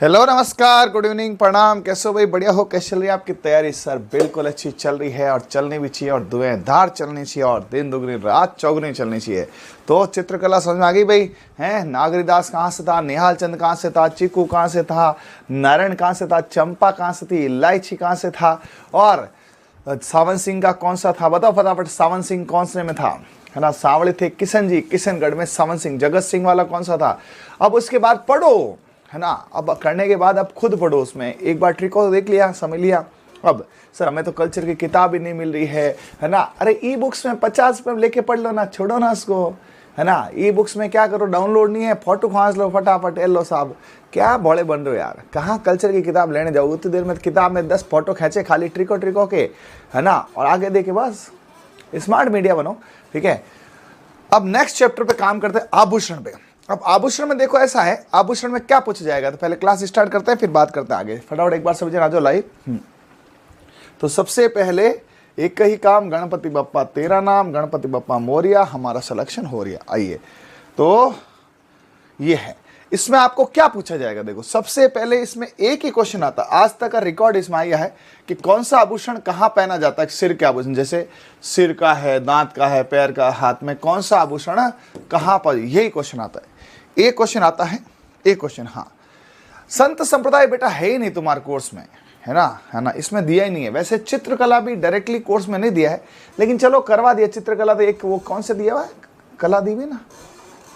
Hello नमस्कार good evening प्रणाम। कैसे हो भाई? बढ़िया हो? कैसे चल रही है आपकी तैयारी? सर बिल्कुल अच्छी चल रही है और चलनी भी चाहिए और धुएंधार चलनी चाहिए और दिन दुगनी रात चौगुनी चलनी चाहिए। तो चित्रकला समझ में आ गई भाई? हैं, नागरीदास कहाँ से था, निहाल चंद कहाँ से था, चीकू कहाँ से था, नारायण कहाँ से था, चंपा कहाँ से थी, इलायची कहाँ से था और सावन सिंह का कौन सा था? बताओ फटाफट। सावन सिंह कौन से में था? है ना, सावड़े थे किशन जी, किशनगढ़ में सावन सिंह। जगत सिंह वाला कौन सा था? अब उसके बाद पढ़ो, है ना। अब करने के बाद अब खुद पढ़ो, उसमें एक बार ट्रिक को देख लिया, समझ लिया। अब सर हमें तो कल्चर की किताब ही नहीं मिल रही है ना। अरे ई बुक्स में 50 रुपये लेके पढ़ लो ना, छोड़ो ना उसको, है ना। ई बुक्स में क्या करो, डाउनलोड नहीं है, फोटो खींच लो फटाफट, ए लो साहब। क्या बड़े बन रहे हो यार, कहाँ कल्चर की किताब लेने जाओ? उतनी देर में किताब में 10 फोटो खींचे खाली ट्रिको के, है ना, और आगे देखे बस। स्मार्ट मीडिया बनो, ठीक है। अब नेक्स्ट चैप्टर पे काम करते हैं, आभूषण पे। अब आभूषण में देखो ऐसा है, आभूषण में क्या पूछा जाएगा? तो पहले क्लास स्टार्ट करते हैं, फिर बात करते हैं आगे। फटाफट एक बार समझे आ जाओ लाइव। तो सबसे पहले एक ही काम, गणपति बप्पा तेरा नाम, गणपति बप्पा मोरिया, हमारा सिलेक्शन हो रहा। आइए, तो ये है, इसमें आपको क्या पूछा जाएगा? देखो सबसे पहले इसमें एक ही क्वेश्चन आता है, आज तक का रिकॉर्ड इसमें आया है कि कौन सा आभूषण कहाँ पहना जाता है। सिर के आभूषण, जैसे सिर का है, दांत का है, पैर का, हाथ में, कौन सा आभूषण कहाँ पर, यही क्वेश्चन आता है। एक क्वेश्चन आता है, एक क्वेश्चन। हाँ, संत संप्रदाय बेटा है ही नहीं तुम्हारे कोर्स में, है ना, इसमें दिया ही नहीं है। वैसे चित्रकला भी डायरेक्टली कोर्स में नहीं दिया है, लेकिन चलो करवा दिया चित्रकला। तो एक वो कौन से दिया हुआ है, कला दी हुई ना,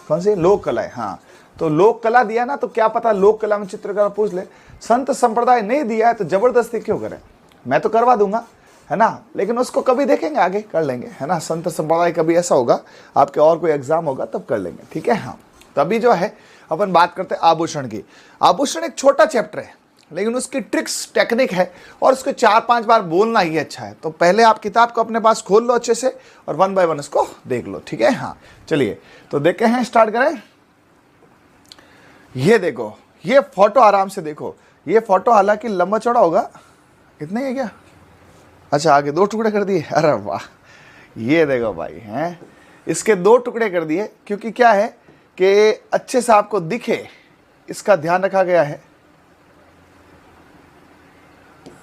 कौन सी, लोक कला है। हाँ, तो लोक कला दिया ना, तो क्या पता लोक कला में चित्रकला पूछ ले। संत संप्रदाय नहीं दिया है तो जबरदस्ती क्यों करें? मैं तो करवा दूंगा, है ना, लेकिन उसको कभी देखेंगे, आगे कर लेंगे, है ना। संत संप्रदाय कभी ऐसा होगा आपके और कोई एग्जाम होगा तब कर लेंगे, ठीक है। हाँ, तभी जो है अपन बात करते हैं आभूषण की। आभूषण एक छोटा चैप्टर है, लेकिन उसकी ट्रिक्स टेक्निक है और उसको 4-5 बार बोलना ही अच्छा है। तो पहले आप किताब को अपने पास खोल लो अच्छे से और 1 बाय 1 इसको देख लो, ठीक है। हाँ चलिए, तो देखते हैं, स्टार्ट करें। ये देखो, ये फोटो आराम से देखो। ये फोटो हालांकि लंबा चौड़ा होगा, इतना ही है क्या? अच्छा, आगे 2 टुकड़े कर दिए, अरे वाह। ये देखो भाई, हैं, इसके 2 टुकड़े कर दिए, क्योंकि क्या है कि अच्छे से आपको दिखे, इसका ध्यान रखा गया है।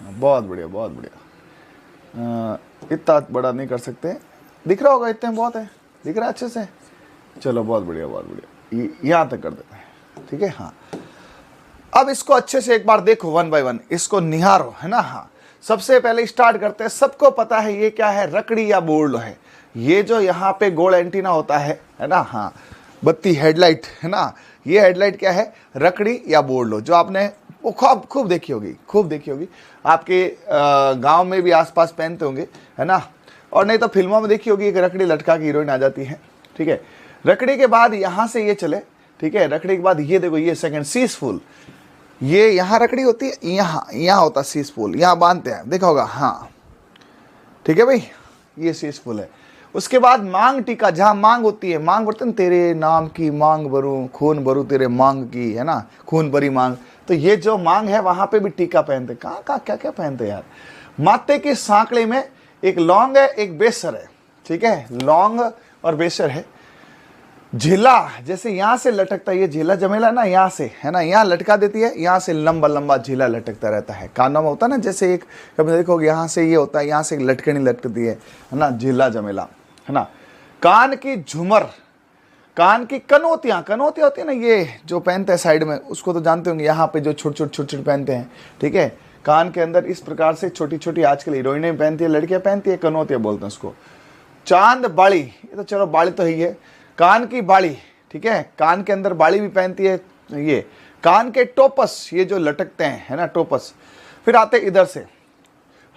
बहुत बढ़िया, बहुत बढ़िया। इतना बड़ा नहीं कर सकते, दिख रहा होगा, इतने बहुत है, दिख रहा है अच्छे से। चलो बहुत बढ़िया, बहुत बढ़िया, यहाँ तक कर देते हैं, ठीक है। हाँ, अब इसको अच्छे से एक बार देखो, 1 बाय 1 इसको निहारो, है ना। हाँ, सबसे पहले स्टार्ट करते हैं। सबको पता है ये क्या है, रकड़ी या बोर्ड है। ये जो यहाँ पे गोल एंटीना होता है ना, हाँ, बत्ती, हेडलाइट, है ना। ये हेडलाइट क्या है, रकड़ी या बोर्ड लो, जो आपने वो खूब देखी होगी, खूब देखी होगी। आपके गांव में भी आसपास पहनते होंगे, है ना, और नहीं तो फिल्मों में देखी होगी, एक रकड़ी लटका के हीरोइन आ जाती है, ठीक है। रकड़ी के बाद यहाँ से ये चले, ठीक है। रकड़ी के बाद ये देखो, ये सेकंड सीस फूल, ये यहाँ रकड़ी होती है, यहाँ होता है सीस फूल, यहाँ बांधते हैं, देखा होगा। हाँ ठीक है भाई, ये सीस फूल है। उसके बाद मांग टीका, जहाँ मांग होती है, मांग बोलते हैं, तेरे नाम की मांग भरूं, खून भरूं तेरे मांग की, है ना, खून भरी मांग। तो ये जो मांग है वहां पे भी टीका पहनते। कहाँ क्या क्या पहनते यार। माथे की सांकड़े में एक लौंग है, एक बेसर है, ठीक है, लौंग और बेसर है। झीला जैसे यहाँ से लटकता है, ये झीला जमेला ना, यहाँ से, है ना, यहाँ लटका देती है, यहाँ से लंबा लंबा झीला लटकता रहता है। कानों में होता है ना, जैसे एक कभी देखोगे यहाँ से ये होता है, यहाँ से लटकनी लटकती है ना, झीला जमेला, है ना। कान की झूमर, कान की कनौतियाँ होती है ना, ये जो पहनते हैं साइड में, उसको तो जानते होंगे, यहाँ पे जो छोटे पहनते हैं, ठीक है। कान के अंदर इस प्रकार से छोटी छोटी, आजकल हीरोइनें पहनती है, लड़कियाँ पहनती है, कनौतियाँ बोलते हैं उसको। चांद बाड़ी, ये तो चलो बाड़ी तो ही है। कान की बाड़ी, ठीक है, कान के अंदर बाड़ी भी पहनती है ये। कान के टोपस, ये जो लटकते हैं, है ना, टोपस। फिर आते इधर से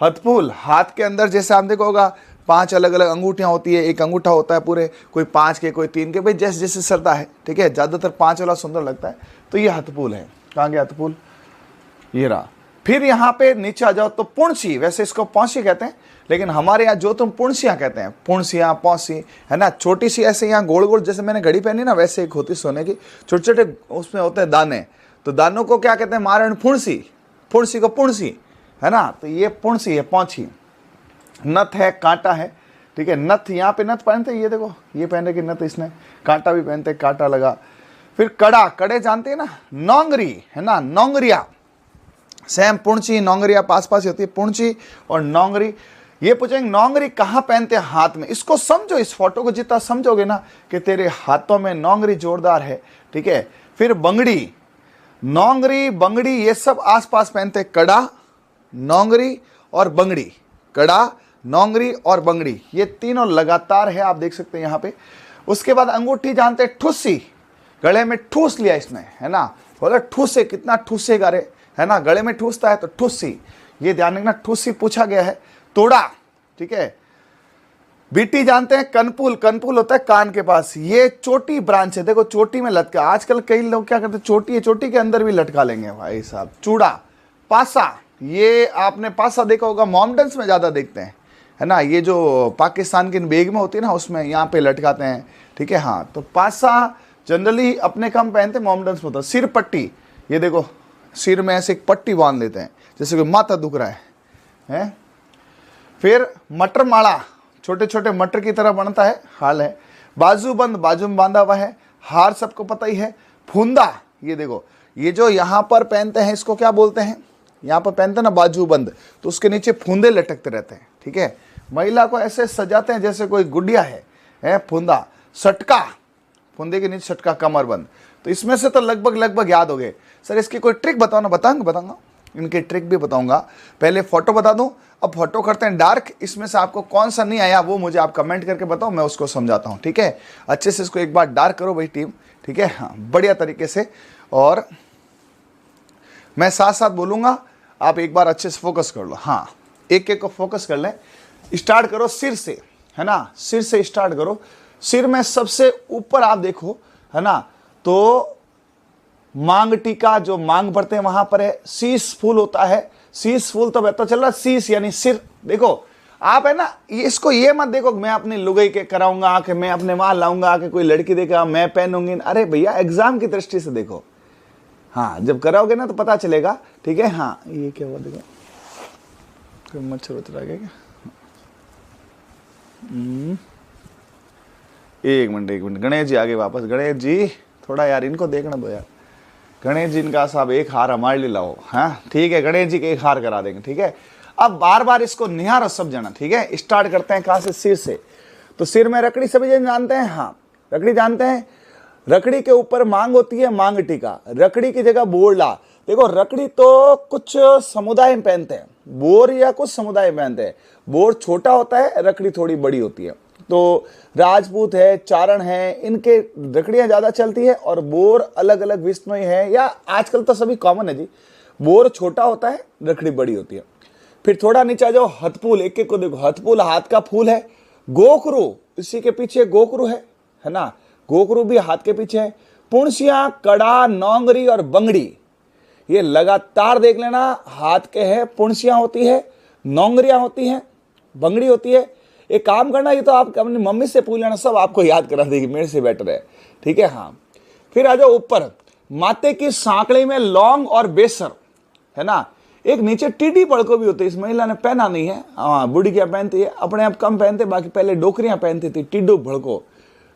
हथफूल, हाथ के अंदर जैसे आप देखो होगा 5 अलग अलग अंगूठियाँ होती है, एक अंगूठा होता है पूरे, कोई 5 के, कोई 3 के, भाई जैसे जैसे सरता है, ठीक है। ज़्यादातर 5 वाला सुंदर लगता है, तो ये हथफूल है। कहाँ गया हथफूल, ये रहा। फिर यहाँ पे नीचे आ जाओ तो पुणसी, वैसे इसको पौंसी कहते हैं, लेकिन हमारे यहाँ जो तुम पुणसियाँ कहते हैं, पुणसियाँ, पौंसी, है ना, छोटी सी ऐसे यहाँ गोल गोल, जैसे मैंने घड़ी पहनी ना, वैसे एक होती सोने की, छोटे छोटे उसमें होते हैं दाने, तो दानों को क्या कहते हैं, मारण पुणसी, पुणसी को पुणसी, है ना। तो ये पुणसी है, पौंची। नथ है, कांटा है, ठीक है। नथ, यहाँ पे नथ पहनते, ये देखो, ये पहने की नथ, इसने कांटा भी पहनते, कांटा लगा। फिर कड़ा, कड़े जानते हैं ना, नौंगरी है ना, नौंगरिया, सेम पुणची नौंगरिया पास पास ही होती है, पुणची और नौंगरी। ये पूछेंगे नौंगरी कहाँ पहनते हैं, हाथ में। इसको समझो, इस फोटो को जितना समझोगे ना कि तेरे हाथों में नौंगरी जोरदार है, ठीक है। फिर बंगड़ी, नौंगरी बंगड़ी ये सब आसपास पहनते हैं, कड़ा नौंगरी और बंगड़ी, कड़ा नौंगरी और बंगड़ी, ये तीनों लगातार है, आप देख सकते हैं यहाँ पे। उसके बाद अंगूठी जानते हैं, ठुस्सी, गले में ठूस लिया इसने, है ना, बोला ठूसे, कितना ठूसेगा रे, है ना, गले में ठूसता है तो ठुस्सी, ये ध्यान रखना, ठुस्सी पूछा गया है। तोड़ा, ठीक है। बीटी जानते हैं, कनपुल, कनपुल होता है कान के पास, ये चोटी ब्रांच है, देखो चोटी में लटका, आजकल कई लोग क्या करते हैं, चोटी है, चोटी के अंदर भी लटका लेंगे भाई साहब। चूड़ा, पासा, ये आपने पासा देखा होगा, मॉमडन्स में ज्यादा देखते हैं, है ना, ये जो पाकिस्तान की बेग में होती है ना, उसमें यहाँ पे लटकाते हैं, ठीक है। हाँ, तो पासा जनरली अपने कम पहनते, मॉमडन्स में होता है। सिर पट्टी, ये देखो सिर में ऐसे एक पट्टी बांध लेते हैं, जैसे कोई माथा दुख रहा है। फिर मटर माला, छोटे छोटे मटर की तरह बनता है, हाल है। बाजूबंद, बाजू में बांधा हुआ है, हार सबको पता ही है। फूंदा, ये देखो, ये जो यहाँ पर पहनते हैं इसको क्या बोलते हैं, यहाँ पर पहनते हैं ना बाजूबंद, तो उसके नीचे फूंदे लटकते रहते हैं, ठीक है। महिला को ऐसे सजाते हैं जैसे कोई गुड़िया है। फूंदा, सटका, फूंदे के नीचे सटका, कमरबंद। तो इसमें से तो लगभग याद हो गए। सर इसकी कोई ट्रिक बताओ ना, बताऊंगा, इनकी ट्रिक भी बताऊंगा। पहले फोटो बता दूं, अब फोटो करते हैं डार्क। इसमें से आपको कौन सा नहीं आया वो मुझे आप कमेंट करके बताओ, मैं उसको समझाता हूं, ठीक है। अच्छे से इसको एक बार डार्क करो भाई टीम, ठीक है। हाँ, बढ़िया तरीके से, और मैं साथ साथ बोलूंगा, आप एक बार अच्छे से फोकस कर लो। हाँ, एक एक को फोकस कर लें। स्टार्ट करो सिर से, है ना, सिर से स्टार्ट करो। सिर में सबसे ऊपर आप देखो, है ना, तो मांग टीका, जो मांग भरते हैं वहां पर है। शीश फूल होता है, शीश फूल तो पता चल रहा, शीश यानी सिर। देखो आप, है ना, इसको ये मत देखो मैं अपनी लुगाई के कराऊंगा आके, मैं अपने वहां लाऊंगा आके, कोई लड़की देखेगा मैं पहनूंगी। अरे भैया, एग्जाम की दृष्टि से देखो। हाँ, जब कराओगे ना तो पता चलेगा, ठीक है। हाँ, ये क्या हुआ, देखो कोई मच्छर उतर गया क्या। एक मिनट, गणेश जी आगे वापस। गणेश जी थोड़ा यार इनको देखना दो यार। गणेश जी इनका साहब एक हार हमारे लिए लाओ। हाँ ठीक है, गणेश जी के एक हार करा देंगे, ठीक है। अब बार बार इसको निहारो सब जना, ठीक है। स्टार्ट करते हैं कहां से, सिर से। तो सिर में रकड़ी सभी जन जानते हैं, हाँ रकड़ी जानते हैं। रकड़ी के ऊपर मांग होती है, मांग टीका। रकड़ी की जगह बोरला। देखो रकड़ी तो कुछ समुदाय में पहनते हैं, बोर या कुछ समुदाय में पहनते हैं। बोर छोटा होता है, रकड़ी थोड़ी बड़ी होती है। तो राजपूत है, चारण है, इनके रकड़ियां ज्यादा चलती है। और बोर अलग अलग विष्णुई है, या आजकल तो सभी कॉमन है जी। बोर छोटा होता है, रकड़ी बड़ी होती है। फिर थोड़ा नीचे जाओ, हथपुल। एक एक को देखो, हथपुल हाथ का फूल है। गोखरू, इसी के पीछे गोखरू है ना, गोखरू भी हाथ के पीछे है। पुणसिया, कड़ा, नौंगरी और बंगड़ी, ये लगातार देख लेना, हाथ के है। पुणसियां होती है, नौंगरियां होती हैं, बंगड़ी होती है। एक काम करना, ये तो आप अपनी मम्मी से पूछ लेना, सब आपको याद करा देगी, मेरे से बेटर है, ठीक है। हाँ, फिर आ जाओ ऊपर। माथे की सांकड़ी में लौंग और बेसर, है ना। एक नीचे टीडी पड़को भी होती है, इस महिला ने पहना नहीं है। हाँ, बुढ़ी क्या पहनती है, अपने आप कम पहनते, बाकी पहले डोकरियां पहनती थी। टिड्डू भड़को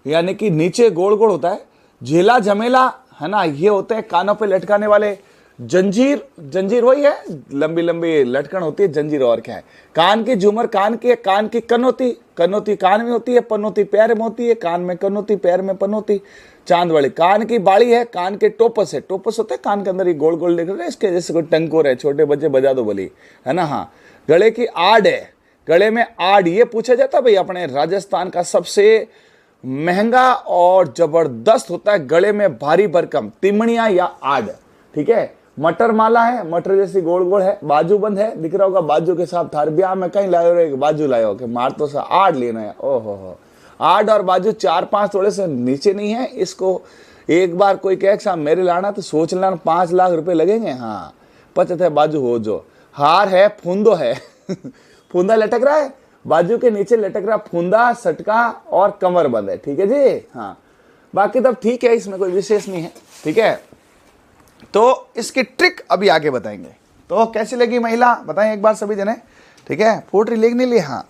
यानी कि नीचे गोल गोल होता है। झेला झमेला, है ना, ये होते हैं कानों पे लटकाने वाले। जंजीर, जंजीर वही है, लंबी लंबी लटकन होती है, जंजीर और क्या है। कान की झूमर, कान की कनौती, कनौती कान में होती है, पनौती पैर में होती है। कान में कनौती, पैर में पनौती। चांद वाली कान की बाड़ी है। कान के टोपस है, टोपस होते हैं कान के अंदर, ये गोल गोल देख रहे हैं, इसके जैसे कोई टंकोर है, छोटे बच्चे बजा दो बोली, है ना। हाँ, गले की आड़ है, गले में आड़। ये पूछा जाता भाई, अपने राजस्थान का सबसे महंगा और जबरदस्त होता है गले में भारी भरकम, तिमणिया या आड़, ठीक है। मटर माला है, मटर जैसी गोल गोल है। बाजूबंद है, दिख रहा होगा, बाजू के साथ थार ब्याह में कहीं लायो रे, बाजू लायो कि मार तो सा आड़ लेना है। ओहो हो, आड़ और बाजू 4-5 थोड़े से नीचे नहीं है। इसको एक बार कोई कहे साहब मेरे लाना, तो सोच लेना 5 लाख रुपए लगेंगे। हाँ, 50 बाजू हो जो। हार है, फूंदो है फूंदा लटक रहा है, बाजू के नीचे लटक रहा फूंदा, सटका और कमर बंद है, ठीक है जी। हाँ, बाकी तब ठीक है, इसमें कोई विशेष नहीं है, ठीक है। तो इसकी ट्रिक अभी आगे बताएंगे। तो कैसी लगी महिला, बताएं एक बार सभी जने, ठीक है। पोट्री लिख नहीं ली। हाँ,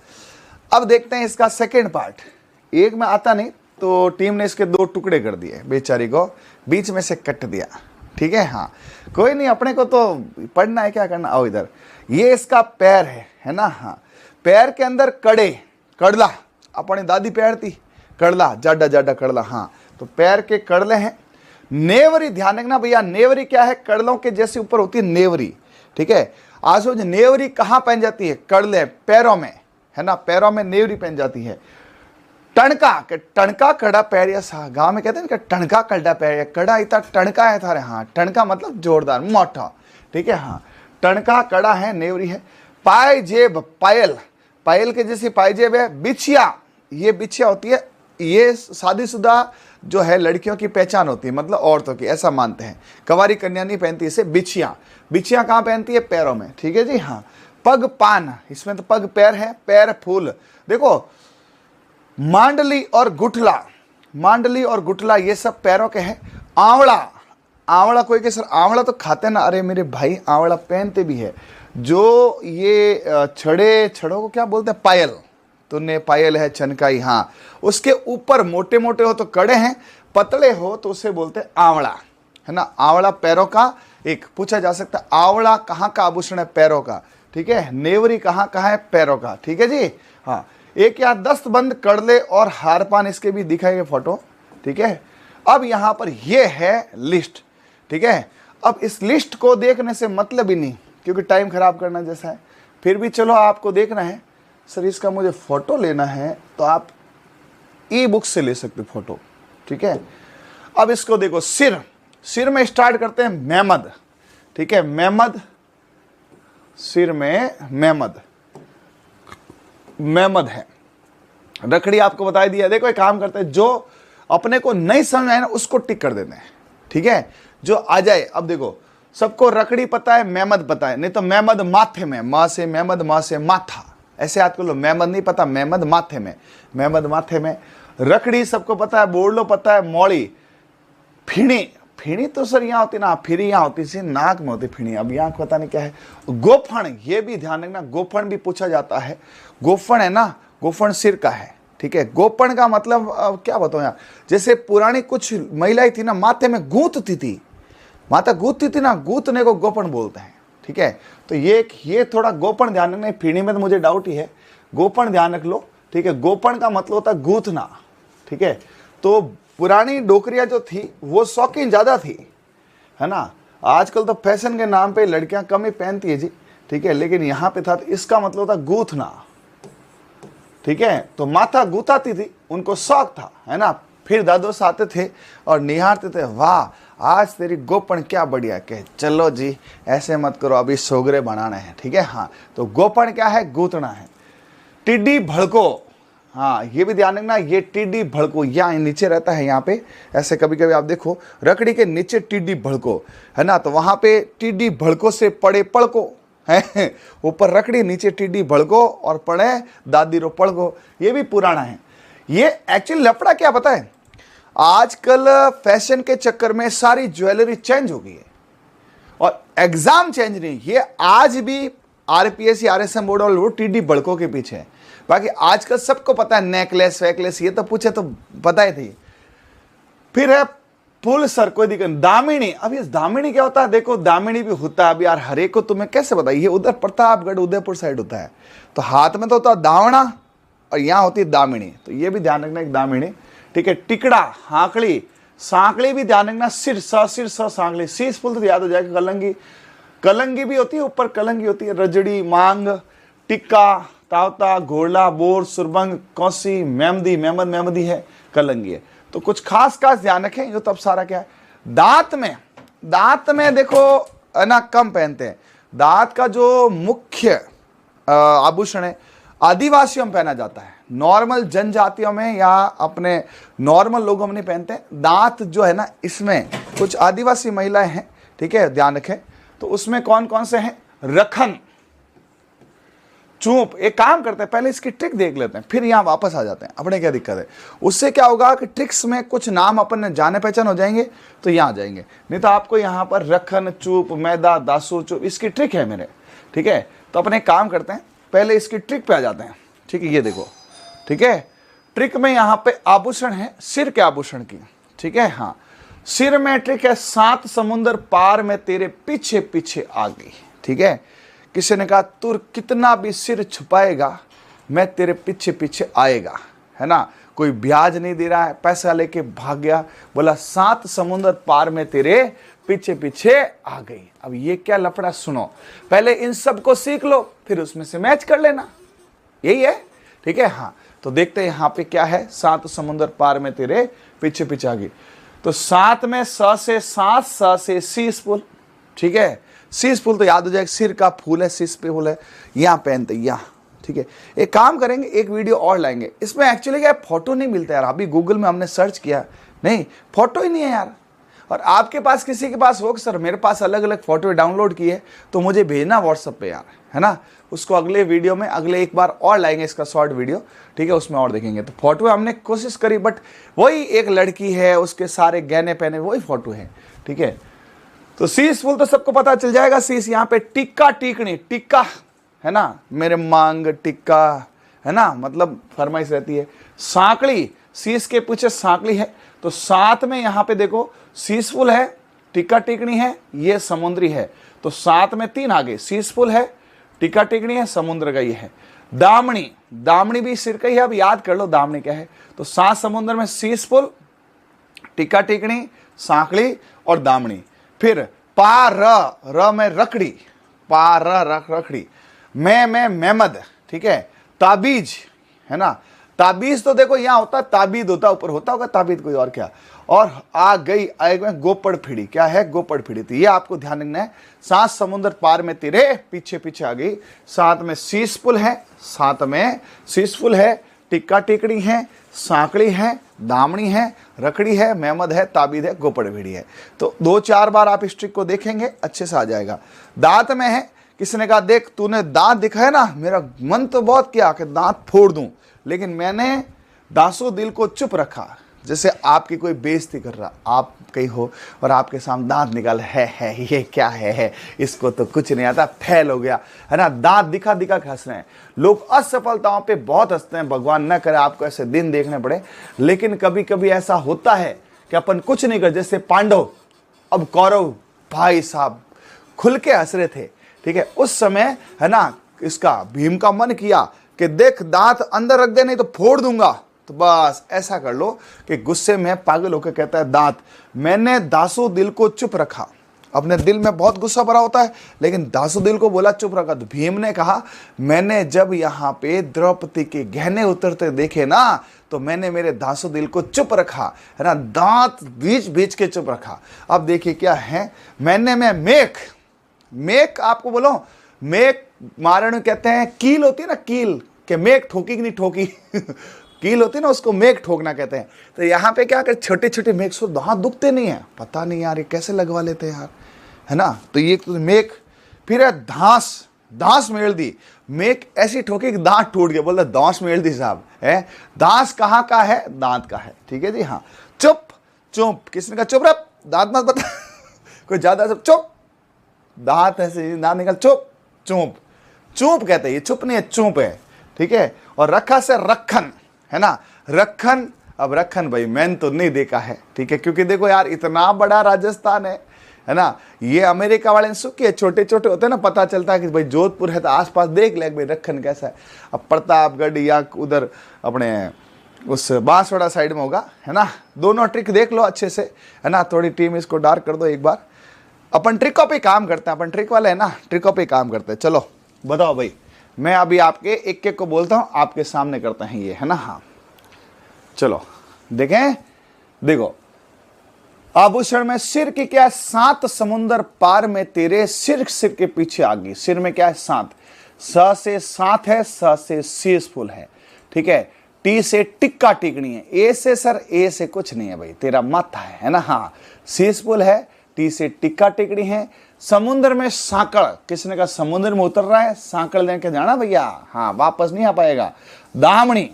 अब देखते हैं इसका सेकेंड पार्ट। एक में आता नहीं, तो टीम ने इसके 2 टुकड़े कर दिए, बेचारी को बीच में से कट दिया। ठीक है, हाँ कोई नहीं, अपने को तो पढ़ना है, क्या करना। आओ इधर, ये इसका पैर है ना। हाँ, पैर के अंदर कड़े, कड़ला, अपनी दादी पहनती कड़ला, जाडा जाडा कड़ला। हाँ, तो पैर के कड़ले हैं। नेवरी, ध्यान रखना भैया, नेवरी क्या है, कड़लों के जैसे ऊपर होती है नेवरी। ठीक है, आज सोच नेवरी कहाँ पहन जाती है, कड़ले पैरों में, है ना, पैरों में नेवरी पहन जाती है। टणका, के टणका कड़ा पैर, या गांव में कहते हैं कि टणका कड़ा पैर, कड़ा इतना टणका है थारे। हाँ, टणका मतलब जोरदार, मोटा। ठीक है, हाँ, टणका कड़ा है, नेवरी है। पायजेब, पायल, पायल के जैसी पायजेब है। बिछिया, ये बिछिया होती है, ये शादीशुदा जो है लड़कियों की पहचान होती है, मतलब औरतों की, ऐसा मानते हैं। कंवारी कन्या नहीं पहनती इसे। बिछिया, बिछिया कहाँ पहनती है, पैरों में। ठीक है जी, हाँ। पग पान, इसमें तो पग पैर है, पैर फूल। देखो, मांडली और गुठला, मांडली और गुठला ये सब पैरों के हैं। आंवला, आंवला कोई के सर आंवला तो खाते ना, अरे मेरे भाई आंवला पहनते भी है। जो ये छड़ों को क्या बोलते हैं, पायल, तूने पायल है, चनकाई। हाँ, उसके ऊपर मोटे मोटे हो तो कड़े हैं, पतले हो तो उसे बोलते हैं आंवला, है ना। आंवला पैरों का, एक पूछा जा सकता है आंवला कहाँ का आभूषण है, पैरों का। ठीक है, नेवरी कहाँ है, पैरों का। ठीक है जी, हाँ। एक या दस्तबंद, कड़ले और हारपान, इसके भी दिखाएंगे फोटो। ठीक है, अब यहाँ पर ये है लिस्ट। ठीक है, अब इस लिस्ट को देखने से मतलब ही नहीं, क्योंकि टाइम खराब करना जैसा है। फिर भी चलो, आपको देखना है, सर इसका मुझे फोटो लेना है, तो आप ई बुक से ले सकते फोटो। ठीक है, अब इसको देखो, सिर, सिर में स्टार्ट करते हैं मेहमद। ठीक है, मेहमद, सिर में मेहमद, मेहमद है। रखड़ी आपको बता दिया। देखो एक काम करते हैं, जो अपने को नहीं समझ आए ना उसको टिक कर देते हैं। ठीक है, जो आ जाए। अब देखो, सबको रखड़ी पता है, मेहमद पता है, नहीं तो मेहमद माथे में, माँ से मेहमद, माँ से माथा, ऐसे याद कर लो। मेहमद नहीं पता, मेहमद माथे में, मेहमद माथे में। रखड़ी सबको पता है, बोलो पता है, मौली, फिणी, फिणी तो सर यहाँ होती ना, फिर यहाँ होती सी, नाक में होती फिणी, अब यहाँ पता नहीं क्या है। गोफण, ये भी ध्यान रखना, गोफण भी पूछा जाता है। गोफण है ना, गोफण सिर का है। ठीक है, गोपण का मतलब क्या बताऊँ यार, जैसे पुरानी कुछ महिलाएं थी ना, माथे में गूंथती थी, माता गूंथती थी ना, गूंथने को गोपण बोलते हैं। ठीक है, तो ये थोड़ा गोपण ध्यान रखना। फिणी में तो मुझे डाउट ही है, गोपण ध्यान रख लो। ठीक है, गोपण का मतलब होता है गूंथना। ठीक है, तो पुरानी डोकरियां जो थी वो शौकीन ज़्यादा थी, है ना। आजकल तो फैशन के नाम पे लड़कियां कम ही पहनती है जी। ठीक है, लेकिन यहाँ पे था तो इसका मतलब होता गूंथना। ठीक है, तो माथा गूंथाती थी, उनको शौक था, है ना। फिर दादोस आते थे और निहारते थे, वाह आज तेरी गोपन क्या बढ़िया। कहे चलो जी ऐसे मत करो, अभी सोगरे बनाने हैं। ठीक है, हाँ, तो गोपन क्या है, गूंथना है। टिड्डी भड़को, हाँ ये भी ध्यान रखना, ये टिड्डी भड़को यहाँ नीचे रहता है, यहाँ पे ऐसे कभी कभी आप देखो रकड़ी के नीचे टिड्डी भड़को, है ना, तो वहाँ पे टिड्डी भड़को से पड़े पड़को है, ऊपर रकड़ी नीचे टिड्डी भड़को और पड़े दादी रो पड़को। ये भी पुराना है। ये एक्चुअली लफड़ा क्या पता है, आजकल फैशन के चक्कर में सारी ज्वेलरी चेंज हो गई है और एग्जाम चेंज नहीं, ये आज भी आरपीएस या आरएसएम बोर्ड और वो टिड्डी भड़कों के पीछे है। बाकी आजकल सबको पता है नेकलेस वैकलेस, ये तो पूछे तो पता ही थी। फिर है फुल सर, कोई दिक्कत। दामिनी, अब ये दामिनी क्या होता है, देखो दामिनी भी होता है। अब यार हर एक को तुम्हें कैसे पता, ये उधर प्रतापगढ़ उदयपुर साइड होता है, तो हाथ में तो होता है दावना और यहाँ होती है दामिनी, तो ये भी ध्यान रखना एक दामिनी। ठीक है, टिकड़ा, हाकड़ी, सांकड़ी भी ध्यान रखना, सिर सांकड़ी, शीश फुल तो याद हो जाएगा। कलंगी, कलंगी भी होती है, ऊपर कलंगी होती है। रजड़ी, मांग, टिक्का, तावता, घोड़ला, बोर, सुरबंग, कौसी, मेहमदी, मेहमद मेहमदी है, कलंगी है। तो कुछ खास ध्यान रखें, ये तो अब सारा क्या है। दांत में देखो है ना कम पहनते हैं। दांत का जो मुख्य आभूषण है आदिवासियों में पहना जाता है, नॉर्मल जनजातियों में या अपने नॉर्मल लोगों में नहीं पहनते। दांत जो है ना, इसमें कुछ आदिवासी महिलाएं हैं, ठीक है, ध्यान रखें। तो उसमें कौन कौन से हैं, रखन, चूप। एक काम करते हैं, पहले इसकी ट्रिक देख लेते हैं, फिर यहाँ वापस आ जाते हैं, अपने क्या दिक्कत है। उससे क्या होगा कि ट्रिक्स में कुछ नाम अपन जाने पहचान हो जाएंगे तो यहाँ जाएंगे, नहीं तो आपको यहाँ पर रखन, चूप, मैदा, दासू, चूप, इसकी ट्रिक है मेरे। ठीक है, तो अपने काम करते हैं, पहले इसकी ट्रिक पे आ जाते हैं। ठीक है, ये देखो, ठीक है, ट्रिक में यहां पे आभूषण है सिर के आभूषण की, ठीक है। हाँ, सिर में ट्रिक है 7 समुंदर पार में तेरे पीछे पीछे आ गई, ठीक है। किसी ने कहा तू कितना भी सिर छुपाएगा मैं तेरे पीछे पीछे आएगा, है ना। कोई ब्याज नहीं दे रहा है, पैसा लेके भाग गया, बोला 7 समुंदर पार में तेरे पीछे पीछे आ गई। अब ये क्या लफड़ा, सुनो पहले इन सब को सीख लो फिर उसमें से मैच कर लेना, यही है, ठीक है। हाँ, तो देखते हैं यहाँ पे क्या है, 7 समुंदर पार में तेरे पीछे पीछे आ गई। तो 7 में स से 7, स से शीश फूल, ठीक है। शीश फूल तो याद हो जाएगा, सिर का फूल है, शीश पे फूल है, यहाँ पहनते यहाँ, ठीक है। एक काम करेंगे, एक वीडियो और लाएंगे। इसमें एक्चुअली क्या फोटो नहीं मिलता यार, अभी गूगल में हमने सर्च किया, नहीं फोटो ही नहीं है यार। और आपके पास किसी के पास हो कि सर मेरे पास अलग अलग फोटो डाउनलोड की है तो मुझे भेजना व्हाट्सएप पे यार, है ना। उसको अगले वीडियो में अगले एक बार और लाएंगे इसका शॉर्ट वीडियो, ठीक है, उसमें और देखेंगे। तो फोटो हमने कोशिश करी बट वही एक लड़की है, उसके सारे गहने पहने, वही फोटो है, ठीक है। तो शीश फूल तो सबको पता चल जाएगा, शीश यहाँ पे टिक्का टिकनी, टिक्का है ना, मेरे मांग टिक्का, है ना, मतलब फरमाइश रहती है। सांकड़ी, शीश के पीछे सांकड़ी है, तो 7 में यहाँ पे देखो शीश फूल है, टिक्का टिकनी है, ये समुद्री है, तो 7 में 3 आ गए, शीश फूल है, टिक्का टिकनी है, समुद्र का ये है। दामनी, दामनी भी सिर का ही है, अब याद कर लो दामनी क्या है। तो 7 समुद्र में शीश फूल, टिक्का टिकनी, सांकड़ी और दामनी। फिर पा र में रखड़ी, पा र रखड़ी, मैं मेमद, ठीक है। ताबीज, है ना, ताबीज तो देखो यहाँ होता है, ताबीद होता ऊपर होता होगा ताबीद, कोई और क्या। और आ गई आएगा गोपड़ फिड़ी, क्या है गोपड़ फिड़ी, तो ये आपको ध्यान रखना है। 7 समुद्र पार में तेरे पीछे पीछे आ गई। 7 में शीश फूल है, 7 में शीश फूल है, टिक्का टिकड़ी है, सांकड़ी है, दामनी है, रखड़ी है, मेमद है, ताबीद है, गोपड़ भिड़ी है। तो 2-4 बार आप इस ट्रिक को देखेंगे अच्छे से आ जाएगा। दांत में है, किसी ने कहा देख तूने दांत दिखाया ना, मेरा मन तो बहुत किया कि दांत फोड़ दूं, लेकिन मैंने दासों दिल को चुप रखा। जैसे आपकी कोई बेइज्जती कर रहा, आप कहीं हो और आपके सामने दांत निकाल, है ये क्या है, इसको तो कुछ नहीं आता, फेल हो गया, है ना। दांत दिखा दिखा के हंस रहे हैं लोग, असफलताओं पे बहुत हंसते हैं, भगवान न करे आपको ऐसे दिन देखने पड़े। लेकिन कभी कभी ऐसा होता है कि अपन कुछ नहीं कर, जैसे पांडव, अब कौरव भाई साहब खुल के हंस रहे थे, ठीक है। उस समय है ना, इसका भीम का मन किया कि देख दांत अंदर रख दे नहीं तो फोड़ दूंगा, तो बस ऐसा कर लो कि गुस्से में पागल होकर कहता है दांत, मैंने दासों दिल को चुप रखा। अपने दिल में बहुत गुस्सा भरा होता है, लेकिन दासों दिल को बोला चुप रखा। तो भीम ने कहा मैंने जब यहाँ पे द्रौपदी के गहने उतरते देखे ना, तो मैंने मेरे दासों दिल को चुप रखा, है ना, दांत बीच बीच के चुप रखा। अब देखिए क्या है, मैंने मैं मेक, मेक आपको बोलो, मेक मारण कहते हैं, कील होती है ना, कील के मेक ठोकी कि नहीं ठोकी कील होती है ना, उसको मेक ठोकना कहते हैं। तो यहाँ पे क्या कर, छोटे छोटे मेक से दांत दुखते नहीं है, पता नहीं यार ये कैसे लगवा लेते हैं यार, है ना। तो ये तो मेक, फिर है धांस, दांस मेल दी, मेक ऐसी ठोकी कि दांत टूट गया, बोला दांस मेल दी साहब, है दांस कहाँ का है, दांत का है, ठीक है जी। हाँ, चुप, चुप, किसने कहा चुप रह, दांत मत बता कोई ज्यादा सब चुप, दांत ऐसे दांत निकल, चुप, चुप, चुप कहते हैं, ये चुप नहीं है, चुप है, ठीक है। और रखा से रखन, है ना, रखन। अब रखन भाई मैंने तो नहीं देखा है, ठीक है, क्योंकि देखो यार इतना बड़ा राजस्थान है ना, ये अमेरिका वाले सुखी है, छोटे छोटे होते हैं ना, पता चलता है कि भाई जोधपुर है तो आसपास देख ले भाई रखन कैसा है। अब प्रतापगढ़ या उधर अपने उस बांसवाड़ा साइड में होगा, है ना। दोनों ट्रिक देख लो अच्छे से, है ना, थोड़ी टीम इसको डार्क कर दो एक बार। अपन ट्रिकों पे काम करते हैं, अपन ट्रिक वाले है ना, ट्रिकों पे काम करते हैं। चलो बताओ भाई, मैं अभी आपके एक एक को बोलता हूं, आपके सामने करते हैं ये, है ना। हाँ चलो देखें, देखो आभूषण में सिर की क्या है, 7 समुंदर पार में तेरे सिर के पीछे आ गई। सिर में क्या है, 7, स से 7 है, स से शीश फूल है, ठीक है। टी से टिक्का टिकनी है, ए से सर ए से कुछ नहीं है भाई, तेरा माथा है ना। हाँ, शीश फूल है, टी से टिक्का टिकड़ी है। समुद्र में सांकड़, किसने कहा समुद्र में उतर रहा है, सांकड़ लेके जाना भैया, हाँ वापस नहीं आ पाएगा। दामनी,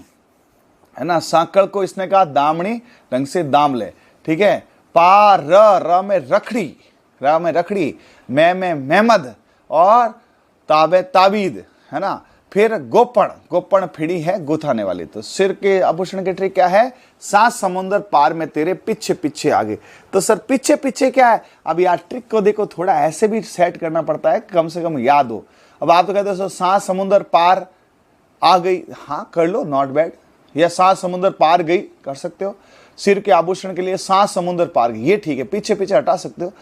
है ना, सांकड़ को इसने कहा दामनी, ढंग से दाम ले, ठीक है। पा र में रखड़ी, र में रखड़ी, मैं में मेमद और ताबे ताबीद, है ना। फिर गोपण, गोपण फिड़ी है गुथाने वाली। तो सिर के आभूषण की ट्रिक क्या है? 7 समुंदर पार में तेरे पीछे पीछे आगे। तो सर पीछे पीछे क्या है? अब यार ट्रिक को देखो, थोड़ा ऐसे भी सेट करना पड़ता है, कम से कम याद हो। अब आप तो कहते हो 7 समुंदर पार आ गई, हाँ कर लो, नॉट बैड। या 7 समुंदर पार गई कर सकते हो। सिर के आभूषण के लिए 7 समुंदर पार गई, ये ठीक है, पीछे पीछे हटा सकते हो।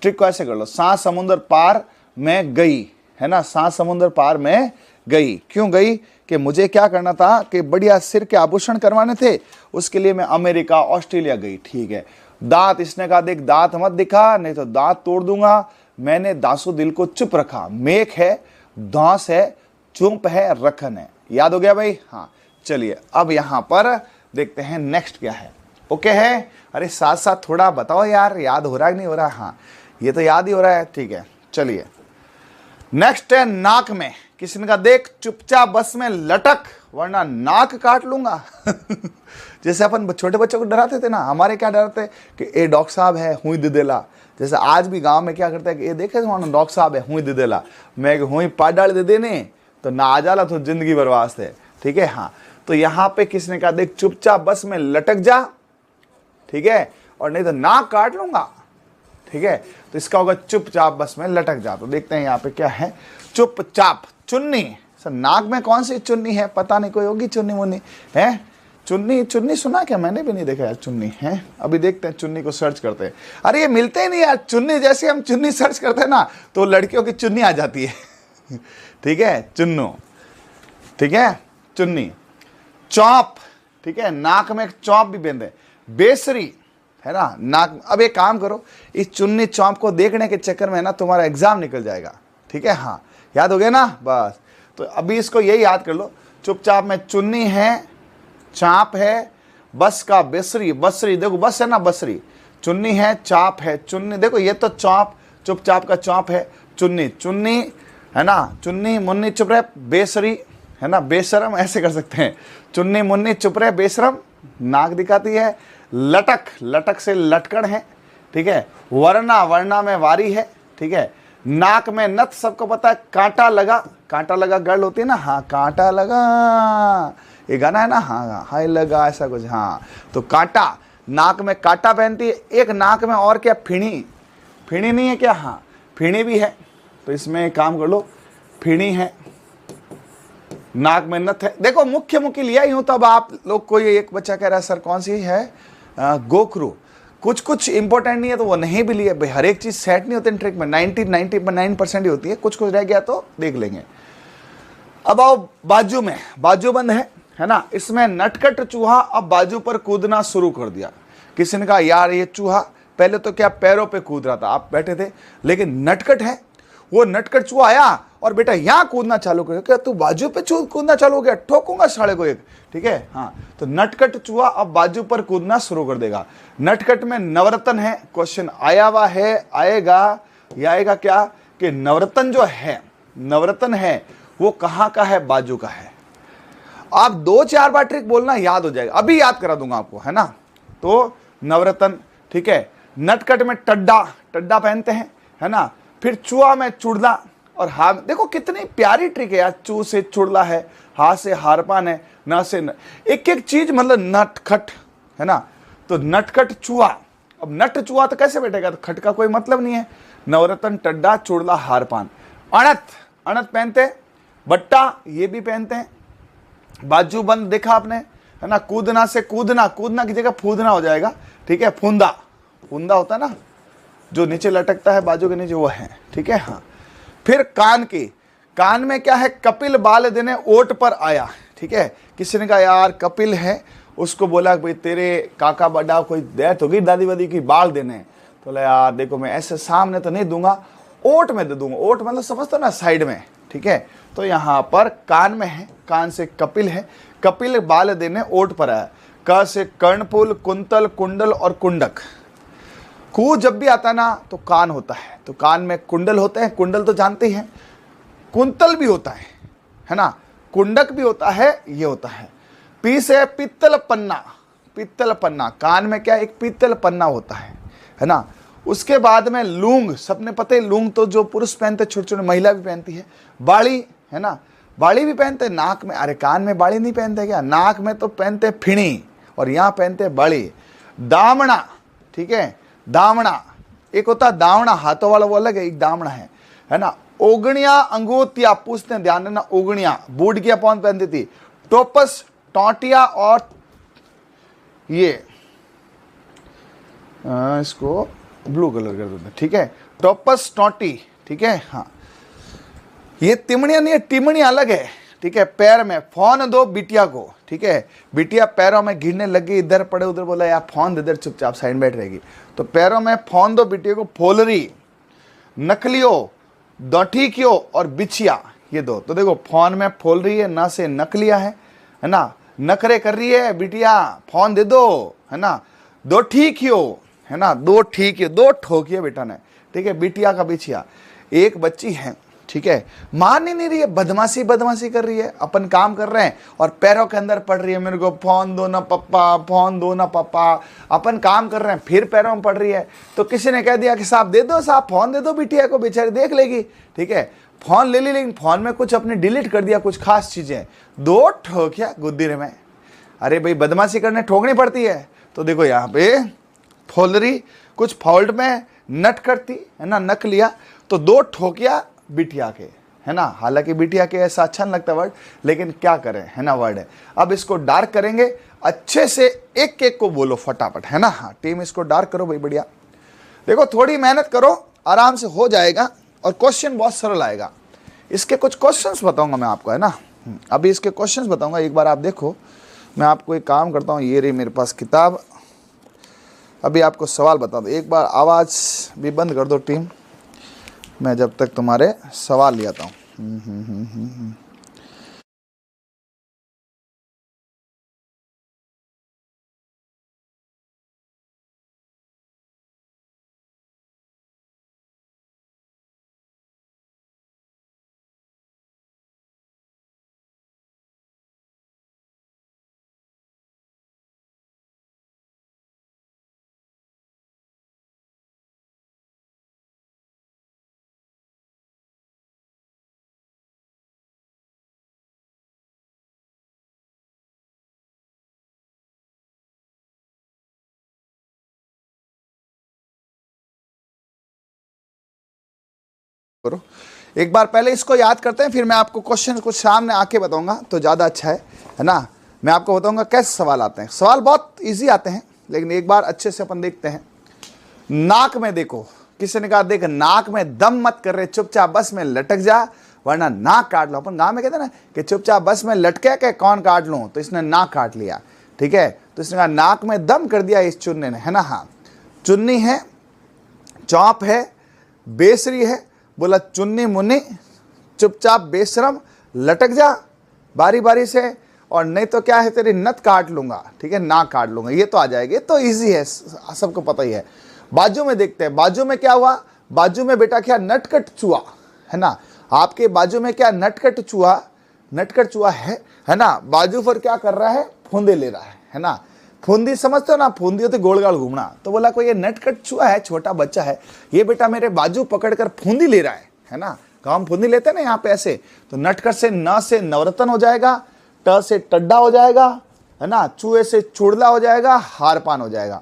ट्रिक को ऐसे कर लो, 7 समुंदर पार मैं गई, है ना, 7 समुंदर पार मैं गई। क्यों गई? कि मुझे क्या करना था कि बढ़िया सिर के आभूषण करवाने थे, उसके लिए मैं अमेरिका ऑस्ट्रेलिया गई। ठीक है। दांत, इसने कहा देख दांत मत दिखा नहीं तो दांत तोड़ दूंगा। मैंने दासो दिल को चुप रखा। मेक है, दांस है, चुप है, रखन है। याद हो गया भाई? हाँ चलिए अब यहां पर देखते हैं नेक्स्ट क्या है। ओके है? अरे साथ साथ थोड़ा बताओ यार, याद हो रहा है कि नहीं हो रहा? हाँ ये तो याद ही हो रहा है। ठीक है चलिए नेक्स्ट है नाक में। किसी ने कहा देख चुपचाप बस में लटक वरना नाक काट लूंगा। जैसे अपन छोटे बच्चों को डराते थे ना, हमारे क्या डरते कि ए डॉक्टर साहब है हुई दिदेला। जैसे आज भी गांव में क्या करते हैं कि ये देखे डॉक्टर साहब है हुई दिदेला, मैं हुई पाट डाल दे देने तो ना आ जाला तो जिंदगी बर्बाद है। ठीक है। हाँ तो यहाँ पे किसने कहा देख चुपचाप बस में लटक जा, ठीक है, और नहीं तो नाक काट लूंगा। ठीक है। तो इसका होगा चुपचाप बस में लटक जा। तो देखते हैं यहाँ पे क्या है। चुपचाप चुन्नी, सर नाक में कौन सी चुन्नी है? पता नहीं, कोई होगी चुन्नी मुन्नी है? चुन्नी, चुन्नी सुना क्या? मैंने भी नहीं देखा यार चुन्नी है। अभी देखते हैं, चुन्नी को सर्च करते हैं। अरे ये मिलते ही नहीं यार चुन्नी। जैसे हम चुन्नी सर्च करते हैं ना तो लड़कियों की चुन्नी आ जाती है। ठीक है, चुन्नो, ठीक है, चुन्नी। चौप, ठीक है, नाक में एक चौप भी बेंदे। बेसरी है ना नाक। अब एक काम करो, इस चुन्नी चौप को देखने के चक्कर में ना तुम्हारा एग्जाम निकल जाएगा। ठीक है। हाँ याद हो गया ना? बस तो अभी इसको यही याद कर लो। चुपचाप में चुन्नी है, चाप है, बस का बेसरी, बसरी देखो बस है ना बसरी, चुन्नी है, चाप है, चुन्नी देखो ये तो चौप, चुपचाप का चौप है, चुन्नी, चुन्नी है ना, चुन्नी मुन्नी चुप रहे, बेसरी है ना, बेशरम ऐसे कर सकते हैं। चुन्नी मुन्नी चुप रहे, बेशरम नाक दिखाती है। लटक, लटक से लटकन है। ठीक है। वरना, वरना में वारी है। ठीक है। नाक में नथ, सबको पता है। कांटा लगा, कांटा लगा गर्ल होती है ना, हाँ कांटा लगा, ये गाना है ना, हाँ हाय लगा ऐसा कुछ। हाँ तो कांटा, नाक में कांटा पहनती है। एक नाक में और क्या? फिणी, फिणी नहीं है क्या? हाँ फिणी भी है। तो इसमें एक काम कर लो, फिणी है, नाक में नथ है। देखो मुख्य मुख्य लिया ही हूं तब आप लोग को ये एक बच्चा कह रहा है सर कौन सी है? गोखरू। कुछ कुछ इंपॉर्टेंट नहीं है तो वो नहीं भी लिए भाई, हर एक चीज सेट नहीं होती ट्रिक में। 99% ही होती है, कुछ कुछ रह गया तो देख लेंगे। अब आओ बाजू में, बाजूबंद है ना, इसमें नटखट चूहा अब बाजू पर कूदना शुरू कर दिया। किसी ने कहा यार ये चूहा पहले तो क्या पैरों पे कूद रहा था, आप बैठे थे, लेकिन नटखट है, वो नटखट चूहा आया और बेटा यहाँ कूदना चालू कर। क्या तू बाजू पे कूदना चालू हो गया? ठोकूंगा साले को एक। ठीक है। हाँ तो नटखट चूहा अब बाजू पर कूदना शुरू कर देगा। नटखट में नवरत्न है। क्वेश्चन आया हुआ है, आएगा, या आएगा क्या कि नवरत्न जो है, नवरत्न है वो कहाँ का है? बाजू का है। आप 2-4 बार ट्रिक बोलना, याद हो जाएगा। अभी याद करा दूंगा आपको, है ना। तो नवरत्न, ठीक है। नटखट में टड्डा, टड्डा पहनते हैं, है ना। फिर चूहा में चुड़ला, और हाथ देखो कितनी प्यारी ट्रिक है यार। चू से चुड़ला है, हाथ से हारपान है, न से एक एक चीज मतलब नटखट, है ना। तो नटखट चूहा, अब नट चूहा तो कैसे बैठेगा? तो खट का कोई मतलब नहीं है। नवरत्न, टड्डा, चुड़ला, हारपान। अणत, अणत पहनते हैं। बट्टा ये भी पहनते हैं। बाजूबंद देखा आपने, है ना। कूदना से कूदना, कूदना की जगह फूदना हो जाएगा। ठीक है। फूंदा, फूंदा होता है ना जो नीचे लटकता है बाजू के नीचे, वो है। ठीक है। हाँ फिर कान की, कान में क्या है? कपिल बाल देने ओट पर आया। ठीक है। किसी ने कहा यार कपिल है, उसको बोला भाई तेरे काका बड़ा कोई डेथ हो गई दादी वादी की, बाल देने। तो बोला यार देखो मैं ऐसे सामने तो नहीं दूंगा, ओट में दे दूंगा। ओट मतलब समझते हो ना, साइड में। ठीक है। तो यहाँ पर कान में है, कान से कपिल है। कपिल बाल देने ओट पर आया। क से कर्णपुल, कुंतल, कुंडल और कुंडक। कू जब भी आता ना तो कान होता है, तो कान में कुंडल होते हैं। कुंडल तो जानते हैं। कुंतल भी होता है ना। कुंडक भी होता है, ये होता है। पी से पित्तल पन्ना, पित्तल पन्ना, कान में क्या? एक पित्तल पन्ना होता है ना। उसके बाद में लूंग, सबने पता है लूंग तो जो पुरुष पहनते, छोटे छोटे महिला भी पहनती है। बाड़ी, है ना। बाड़ी भी पहनते, नाक में, अरे कान में बाड़ी नहीं पहनते क्या? नाक में तो पहनते फिणी और यहाँ पहनते बाड़ी। दामना, ठीक है, दामना, एक होता है दामना हाथों वाला, वो अलग है, एक दामना है ना। ओगणिया अंगूठिया, पूछते हैं, ध्यान देना, ओगणिया बूढ़िया कौन पहनती थी? टोपस, टोटिया, और ये इसको ब्लू कलर कर देते हैं, ठीक है, टोपस, टोटी, ठीक है। हाँ, ये तिमड़िया नहीं है, टिमड़िया अलग है, ठीक है। पैर में फोन दो बिटिया को, ठीक है, बिटिया पैरों में गिरने लगी, इधर पड़े उधर, बोला यार फोन दे, इधर चुपचाप साइड बैठ रहेगी, तो पैरों में फोन दो बिटिया को। फोलरी, नकलियो, दौठीकियो और बिछिया, ये दो। तो देखो फोन में फोल रही है, ना से नकलिया है ना, नखरे कर रही है बिटिया, फोन दे दो, है ना। दो ठीकियो, है ना, दो ठीकियो, दो ठोकिए बेटा ने, ठीक है, बिटिया का बिछिया। एक बच्ची है, ठीक है, मान ही नहीं रही है, बदमाशी बदमाशी कर रही है, अपन काम कर रहे हैं और पैरों के अंदर पड़ रही है, मेरे को फोन दो ना पप्पा, फोन दो ना पापा। अपन काम कर रहे हैं, फिर पैरों में पड़ रही है, तो किसी ने कह दिया कि साहब दे दो, साहब फोन दे दो बिटिया को, बेचारी देख लेगी, ठीक है। फोन ले ली, लेकिन फोन में कुछ अपने डिलीट कर दिया, कुछ खास चीजें, दो ठोकिया गुद्दीर में। अरे भाई बदमाशी करने ठोकनी पड़ती है, तो देखो यहाँ पे फोलरी, कुछ फॉल्ट में नट करती है ना, नक लिया, तो दो ठोकिया बिटिया के, है ना। हालांकि बिटिया के ऐसा अच्छा नहीं लगता वर्ड, लेकिन क्या करें, है ना, वर्ड है। अब इसको डार्क करेंगे अच्छे से, एक एक को बोलो फटाफट, है ना। हाँ टीम, इसको डार्क करो भाई, बढ़िया। देखो थोड़ी मेहनत करो, आराम से हो जाएगा, और क्वेश्चन बहुत सरल आएगा। इसके कुछ क्वेश्चंस बताऊंगा मैं आपको, है ना। अभी इसके क्वेश्चंस बताऊंगा, एक बार आप देखो। मैं आपको एक काम करता हूँ, ये रही मेरे पास किताब, अभी आपको सवाल बता दो। एक बार आवाज़ भी बंद कर दो टीम, मैं जब तक तुम्हारे सवाल ले आता हूँ। करो एक बार, पहले इसको याद करते हैं, फिर मैं आपको क्वेश्चन कुछ सामने आके बताऊंगा तो ज़्यादा अच्छा है ना। मैं आपको बताऊंगा कैसे सवाल आते हैं। सवाल बहुत इजी आते हैं, लेकिन एक बार अच्छे से अपन देखते हैं। नाक में देखो, किसी ने कहा देख नाक में दम मत कर रहे, चुपचाप बस में लटक जा, वरना नाक काट लो। अपन गाँव में कहते हैं ना कि चुपचाप बस में लटके के कौन काट लूँ, तो इसने नाक काट लिया, ठीक है। तो इसने कहा नाक में दम कर दिया इस चुन्ने ने, है ना। हाँ, चुन्नी है, चौप है, बेसरी है, बोला चुन्नी मुन्नी, चुपचाप बेशरम लटक जा बारी बारी से, और नहीं तो क्या है तेरी नत काट लूंगा, ठीक है, नाक काट लूंगा। ये तो आ जाएगी, तो इजी है, सबको पता ही है। बाजू में देखते हैं, बाजू में क्या हुआ। बाजू में बेटा क्या, नटखट चूहा, है ना। आपके बाजू में क्या, नटखट चूहा, नटखट चूहा है ना। बाजू पर क्या कर रहा है, फूंदे ले रहा है ना। फूंदी समझते हो ना, फूंदी होती गोल गाल घूमना। तो बोला कोई ये नटखट चूहा है, छोटा बच्चा है, ये बेटा मेरे बाजू पकड़कर फूंदी ले रहा है ना। काम फूंदी लेते हैं ना यहाँ पे ऐसे, तो नटखट से न से नवरत्न हो जाएगा, ट से टड्डा हो जाएगा, है ना। चूहे से चुड़ला हो जाएगा, हारपान हो जाएगा।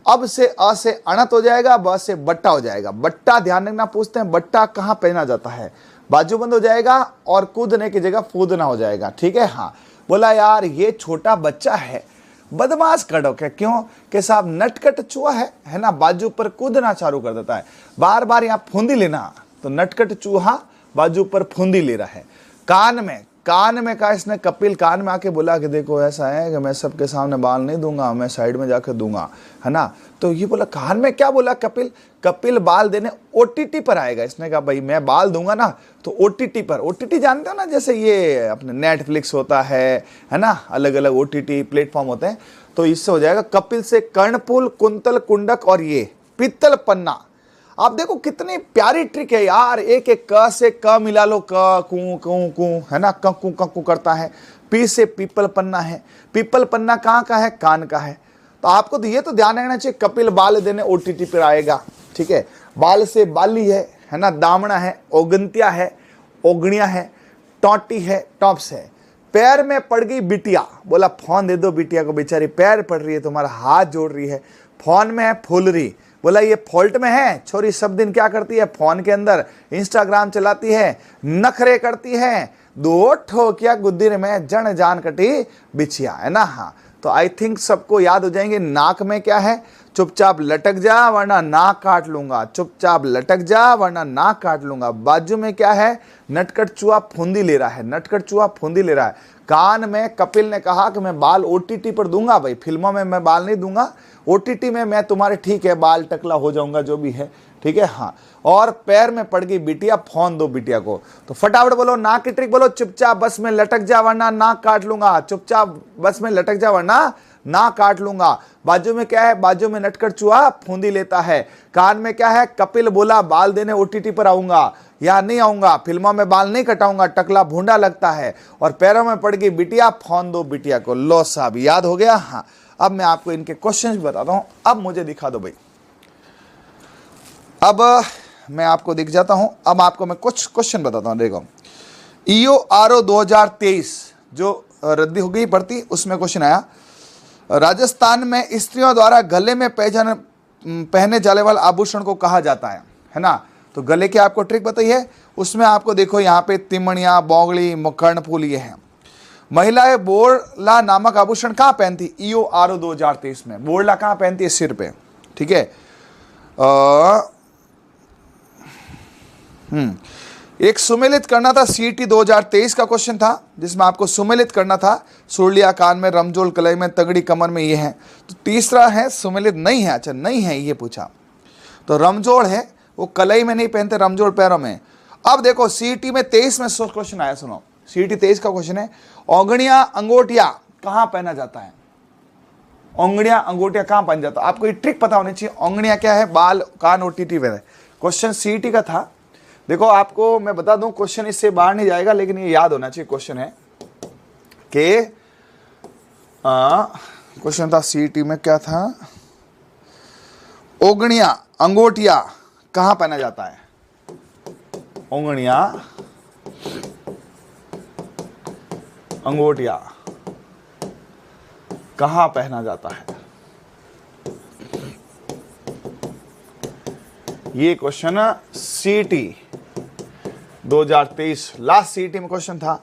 अब से अ से अणत हो जाएगा, ब से बट्टा हो जाएगा। बट्टा ध्यान रखना, पूछते हैं बट्टा कहाँ पहना जाता है। बाजूबंद हो जाएगा और कूदने की जगह फूदना हो जाएगा, ठीक है। हाँ, बोला यार ये छोटा बच्चा है, बदमाश करो क्या, क्यों कि साहब नटखट चूहा है ना, बाजू पर कूदना चालू कर देता है, बार बार यहाँ फूंदी लेना। तो नटखट चूहा बाजू पर फूंदी ले रहा है। कान में कहा इसने, कपिल कान में आके बोला कि देखो ऐसा है कि मैं सबके सामने बाल नहीं दूंगा, मैं साइड में जाकर दूंगा, है ना। तो ये बोला कान में क्या बोला कपिल बाल देने ओटीटी पर आएगा। इसने कहा भाई मैं बाल दूंगा ना तो ओटीटी पर, ओटीटी जानते हो ना, जैसे ये अपने नेटफ्लिक्स होता है ना, अलग अलग ओटीटी प्लेटफॉर्म होते हैं। तो इससे हो जाएगा कपिल से कर्णपुल, कुंतल, कुंडक और ये पित्तल पन्ना। आप देखो कितनी प्यारी ट्रिक है यार। एक एक क से क मिला लो, क कू कू कू, है ना, ककू ककू करता है। पी से पीपल पन्ना है, पीपल पन्ना कहाँ का है, कान का है। तो आपको तो ये तो ध्यान रखना चाहिए, कपिल बाल देने ओटीटी पर आएगा, ठीक है। बाल से बाली है ना, दामना है, ओगंतिया है, ओगणिया है, टॉटी है, टॉप्स है। पैर में पड़ गई बिटिया, बोला फोन दे दो बिटिया को, बेचारी पैर पड़ रही है, तुम्हारा हाथ जोड़ रही है। फोन में है फुलरी, बोला ये फॉल्ट में है, छोरी सब दिन क्या करती है, फोन के अंदर इंस्टाग्राम चलाती है, नखरे करती है, दो ठोकिया गुद्दीर में जन जान कटी बिछिया, है ना। हाँ, तो आई थिंक सबको याद हो जाएंगे। नाक में क्या है, चुपचाप लटक जा वरना नाक काट लूंगा, चुपचाप लटक जा वरना नाक काट लूंगा। बाजू में क्या है, नटखट चूहा फूंदी ले रहा है, नटखट चूहा फूंदी ले रहा है। कान में कपिल ने कहा कि मैं बाल ओटीटी पर दूंगा, भाई फिल्मों में मैं बाल नहीं दूंगा, ओटीटी में मैं तुम्हारे ठीक है बाल टकला हो जाऊंगा, जो भी है ठीक है। हाँ, और पैर में पड़ गई बिटिया, फोन दो बिटिया को। तो फटाफट बोलो, नाक की ट्रिक बोलो, चुपचाप बस में लटक जा वरना नाक काट लूंगा, चुपचाप बस में लटक जा वरना नाक काट लूंगा। बाजू में क्या है, बाजू में नटखट चूहा फूंदी लेता है। कान में क्या है, कपिल बोला बाल देने ओटीटी पर आऊंगा या नहीं आऊंगा, फिल्मों में बाल नहीं कटाऊंगा, टकला भूंडा लगता है। और पैरों में पड़ गई बिटिया, फोन दो बिटिया को। लो साहब, याद हो गया। हाँ, अब मैं आपको इनके क्वेश्चंस बताता हूं। अब मुझे दिखा दो भाई, अब मैं आपको दिख जाता हूं। अब आपको मैं कुछ क्वेश्चन बताता हूं, देखो। EORO 2023 जो रद्दी हो गई भर्ती, उसमें क्वेश्चन आया, राजस्थान में स्त्रियों द्वारा गले में पहने जाने वाले आभूषण को कहा जाता है ना। तो गले की आपको ट्रिक बताई है, उसमें आपको देखो यहाँ पे तिमणिया, बोगली, कर्णफूल ये है। महिलाएं बोरला नामक आभूषण कहाँ पहनती, EORO 2023 में बोरला कहाँ पहनती है, सिर पे, ठीक है। एक सुमेलित करना था, CET 2023 का क्वेश्चन था, जिसमें आपको सुमेलित करना था। सुरलिया, कान में, रमजोल, कलाई में, तगड़ी, कमर में, ये है। तो तीसरा है सुमेलित नहीं है, अच्छा नहीं है ये पूछा। तो रमजोल है, वो कलाई में नहीं पहनते, रमजोल पैरों में। अब देखो CET में 23 में क्वेश्चन आया, सुनो। CET 23 का क्वेश्चन है, औंगड़ियां अंगूठिया कहाँ पहना जाता है, औंगड़ियां अंगूठिया कहाँ पहन जाता है। आपको ये ट्रिक पता होनी चाहिए। औंगड़ियां क्या है, बाल, कान, ओटीटी में। क्वेश्चन CET का था। देखो आपको मैं बता दूं, क्वेश्चन इससे बाहर नहीं जाएगा, लेकिन ये याद होना चाहिए। क्वेश्चन है कि क्वेश्चन था CET में, क्या था, औंगड़ियां अंगूठिया कहाँ पहना जाता है, औंगड़ियां अंगूठिया कहाँ पहना जाता है। ये क्वेश्चन CET 2023 लास्ट CET में क्वेश्चन था,